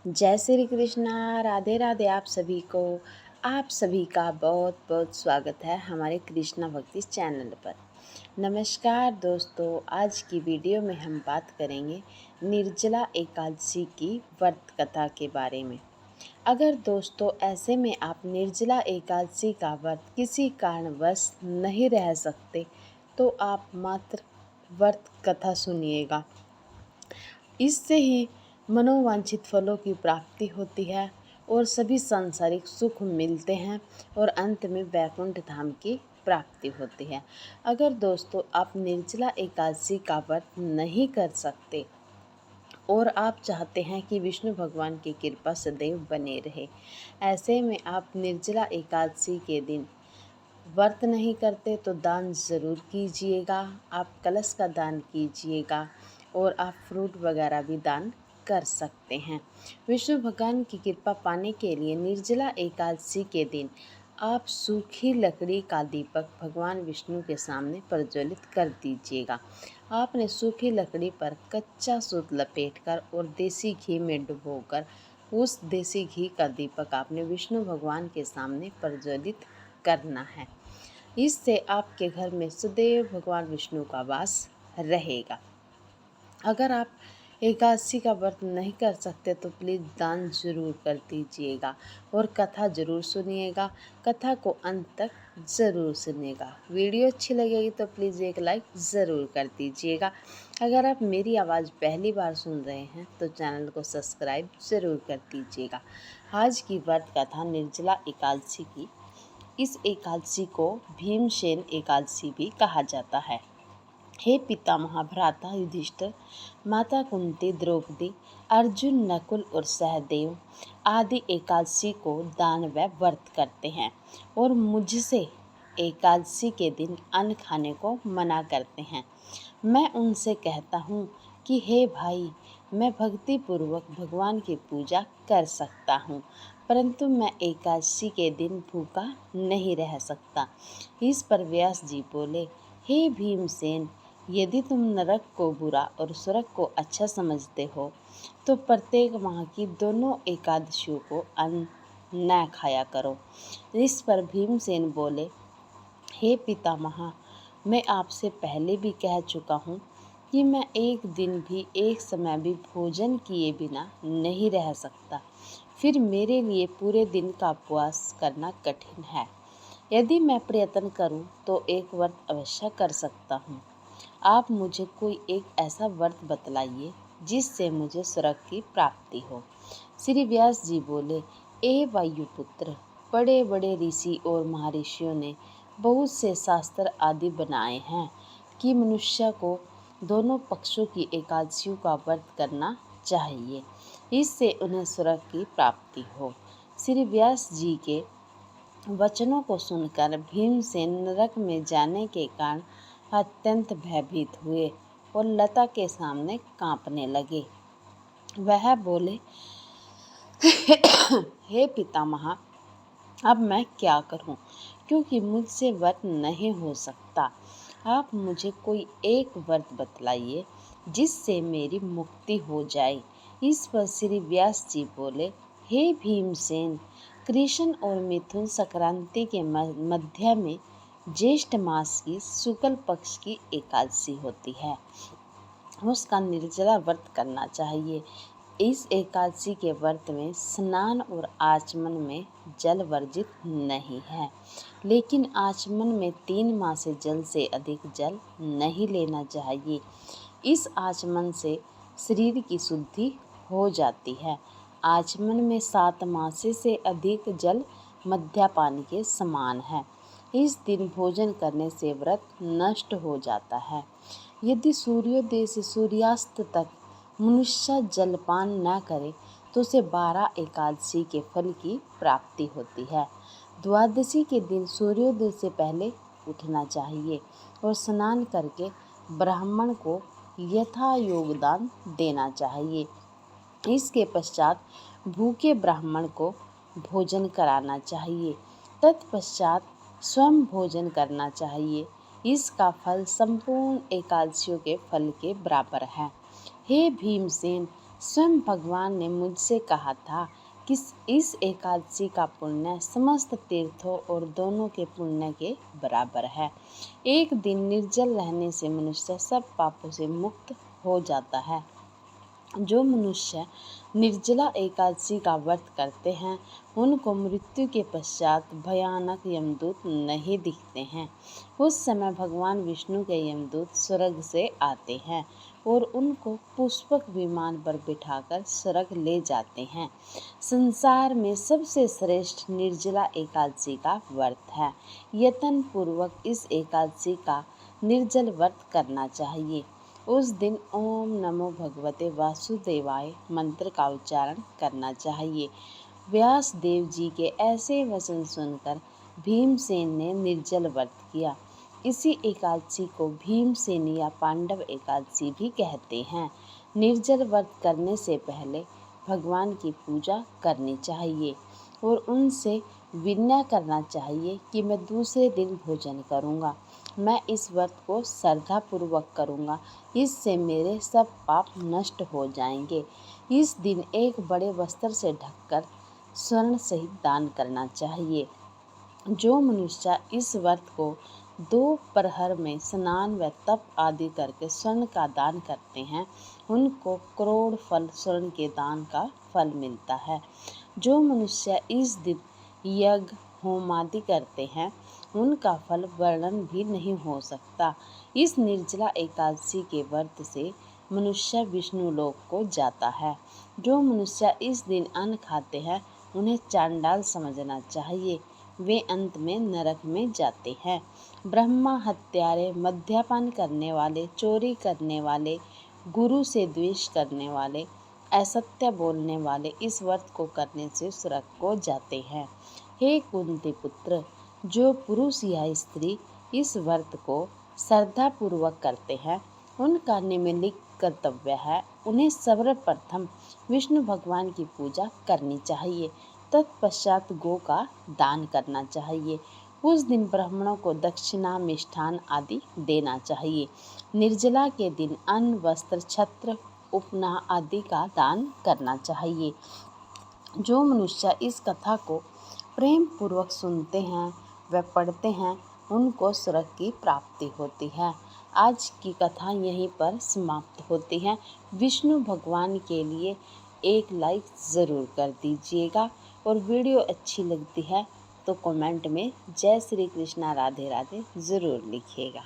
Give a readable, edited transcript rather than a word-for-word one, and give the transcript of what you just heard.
जय श्री कृष्णा, राधे राधे आप सभी का बहुत बहुत स्वागत है हमारे कृष्णा भक्ति चैनल पर। नमस्कार दोस्तों, आज की वीडियो में हम बात करेंगे निर्जला एकादशी की व्रत कथा के बारे में। अगर दोस्तों ऐसे में आप निर्जला एकादशी का व्रत किसी कारणवश नहीं रह सकते तो आप मात्र व्रत कथा सुनिएगा। इससे ही मनोवांछित फलों की प्राप्ति होती है और सभी सांसारिक सुख मिलते हैं और अंत में वैकुंठ धाम की प्राप्ति होती है। अगर दोस्तों आप निर्जला एकादशी का व्रत नहीं कर सकते और आप चाहते हैं कि विष्णु भगवान की कृपा सदैव बने रहे, ऐसे में आप निर्जला एकादशी के दिन व्रत नहीं करते तो दान ज़रूर कीजिएगा। आप कलश का दान कीजिएगा और आप फ्रूट वगैरह भी दान कर सकते हैं। विष्णु भगवान की कृपा पाने के लिए निर्जला एकादशी के दिन आप सूखी लकड़ी का दीपक भगवान विष्णु के सामने प्रज्वलित कर दीजिएगा। आपने सूखी लकड़ी पर कच्चा सूत लपेटकर और देसी घी में डुबोकर उस देसी घी का दीपक आपने विष्णु भगवान के सामने प्रज्वलित करना है। इससे आपके घर में सदैव भगवान विष्णु का वास रहेगा। अगर आप एकादशी का व्रत नहीं कर सकते तो प्लीज़ दान ज़रूर कर दीजिएगा और कथा ज़रूर सुनिएगा। कथा को अंत तक ज़रूर सुनिएगा। वीडियो अच्छी लगेगी तो प्लीज़ एक लाइक ज़रूर कर दीजिएगा। अगर आप मेरी आवाज़ पहली बार सुन रहे हैं तो चैनल को सब्सक्राइब ज़रूर कर दीजिएगा। आज की व्रत कथा निर्जला एकादशी की। इस एकादशी को भीमसेन एकादशी भी कहा जाता है। हे पितामह भ्राता युधिष्ठिर, माता कुंती, द्रौपदी, अर्जुन, नकुल और सहदेव आदि एकादशी को दान व व्रत करते हैं और मुझसे एकादशी के दिन अन्न खाने को मना करते हैं। मैं उनसे कहता हूँ कि हे भाई, मैं भक्ति पूर्वक भगवान की पूजा कर सकता हूँ, परंतु मैं एकादशी के दिन भूखा नहीं रह सकता। इस पर व्यास जी बोले, हे भीमसेन, यदि तुम नरक को बुरा और स्वर्ग को अच्छा समझते हो तो प्रत्येक माह की दोनों एकादशियों को अन्न न खाया करो। इस पर भीमसेन बोले, हे पितामह, मैं आपसे पहले भी कह चुका हूँ कि मैं एक दिन भी एक समय भी भोजन किए बिना नहीं रह सकता। फिर मेरे लिए पूरे दिन का उपवास करना कठिन है। यदि मैं प्रयत्न करूं तो एक व्रत अवश्य कर सकता हूं। आप मुझे कोई एक ऐसा व्रत बतलाइए जिससे मुझे स्वर्ग की प्राप्ति हो। श्री व्यास जी बोले, ए वायुपुत्र, बड़े बड़े ऋषि और महर्षियों ने बहुत से शास्त्र आदि बनाए हैं कि मनुष्य को दोनों पक्षों की एकादशियों का व्रत करना चाहिए, इससे उन्हें स्वर्ग की प्राप्ति हो। श्री व्यास जी के वचनों को सुनकर भीमसेन नरक में जाने के कारण अत्यंत भयभीत हुए और लता के सामने कांपने लगे। वह बोले, हे पितामह, अब मैं क्या करूं, क्योंकि मुझसे व्रत नहीं हो सकता। आप मुझे कोई एक व्रत बतलाइए जिससे मेरी मुक्ति हो जाए। इस पर श्री व्यास जी बोले, हे भीमसेन, कृष्ण और मिथुन संक्रांति के मध्य में ज्येष्ठ मास की शुक्ल पक्ष की एकादशी होती है, उसका निर्जला व्रत करना चाहिए। इस एकादशी के व्रत में स्नान और आचमन में जल वर्जित नहीं है, लेकिन आचमन में 3 माह से जल से अधिक जल नहीं लेना चाहिए। इस आचमन से शरीर की शुद्धि हो जाती है। आचमन में 7 मासे से अधिक जल मद्यपान के समान है। इस दिन भोजन करने से व्रत नष्ट हो जाता है। यदि सूर्योदय से सूर्यास्त तक मनुष्य जलपान न करे तो उसे 12 एकादशी के फल की प्राप्ति होती है। द्वादशी के दिन सूर्योदय से पहले उठना चाहिए और स्नान करके ब्राह्मण को यथा योगदान देना चाहिए। इसके पश्चात भूखे ब्राह्मण को भोजन कराना चाहिए। तत्पश्चात स्वयं भोजन करना चाहिए। इसका फल संपूर्ण एकादशियों के फल के बराबर है। हे भीमसेन, स्वयं भगवान ने मुझसे कहा था कि इस एकादशी का पुण्य समस्त तीर्थों और दोनों के पुण्य के बराबर है। एक दिन निर्जल रहने से मनुष्य सब पापों से मुक्त हो जाता है। जो मनुष्य निर्जला एकादशी का व्रत करते हैं उनको मृत्यु के पश्चात भयानक यमदूत नहीं दिखते हैं। उस समय भगवान विष्णु के यमदूत स्वर्ग से आते हैं और उनको पुष्पक विमान पर बिठाकर स्वर्ग ले जाते हैं। संसार में सबसे श्रेष्ठ निर्जला एकादशी का व्रत है। यत्न पूर्वक इस एकादशी का निर्जल व्रत करना चाहिए। उस दिन ओम नमो भगवते वासुदेवाय मंत्र का उच्चारण करना चाहिए। व्यास देव जी के ऐसे वचन सुनकर भीमसेन ने निर्जल व्रत किया। इसी एकादशी को भीमसेन या पांडव एकादशी भी कहते हैं। निर्जल व्रत करने से पहले भगवान की पूजा करनी चाहिए और उनसे विनय करना चाहिए कि मैं दूसरे दिन भोजन करूँगा। मैं इस व्रत को श्रद्धापूर्वक करूँगा, इससे मेरे सब पाप नष्ट हो जाएंगे। इस दिन एक बड़े वस्त्र से ढककर स्वर्ण सहित दान करना चाहिए। जो मनुष्य इस व्रत को दोपहर में स्नान व तप आदि करके स्वर्ण का दान करते हैं उनको करोड़ फल स्वर्ण के दान का फल मिलता है। जो मनुष्य इस दिन यज्ञ होम आदि करते हैं उनका फल वर्णन भी नहीं हो सकता। इस निर्जला एकादशी के व्रत से मनुष्य विष्णु लोक को जाता है। जो मनुष्य इस दिन अन्न खाते हैं उन्हें चांडाल समझना चाहिए, वे अंत में नरक में जाते हैं। ब्रह्मा हत्यारे, मद्यपान करने वाले, चोरी करने वाले, गुरु से द्वेष करने वाले, असत्य बोलने वाले इस व्रत को करने से स्वर्ग को जाते हैं। हे कुंती पुत्र, जो पुरुष या स्त्री इस व्रत को श्रद्धापूर्वक करते हैं उनका निम्नलिखित कर्तव्य है। उन्हें सर्वप्रथम विष्णु भगवान की पूजा करनी चाहिए, तत्पश्चात गौ का दान करना चाहिए। उस दिन ब्राह्मणों को दक्षिणा, मिष्ठान आदि देना चाहिए। निर्जला के दिन अन्न, वस्त्र, छत्र, उपनाह आदि का दान करना चाहिए। जो मनुष्य इस कथा को प्रेम पूर्वक सुनते हैं व पढ़ते हैं उनको स्वर्ग की प्राप्ति होती है। आज की कथा यहीं पर समाप्त होती है। विष्णु भगवान के लिए एक लाइक ज़रूर कर दीजिएगा और वीडियो अच्छी लगती है तो कमेंट में जय श्री कृष्णा राधे राधे ज़रूर लिखिएगा।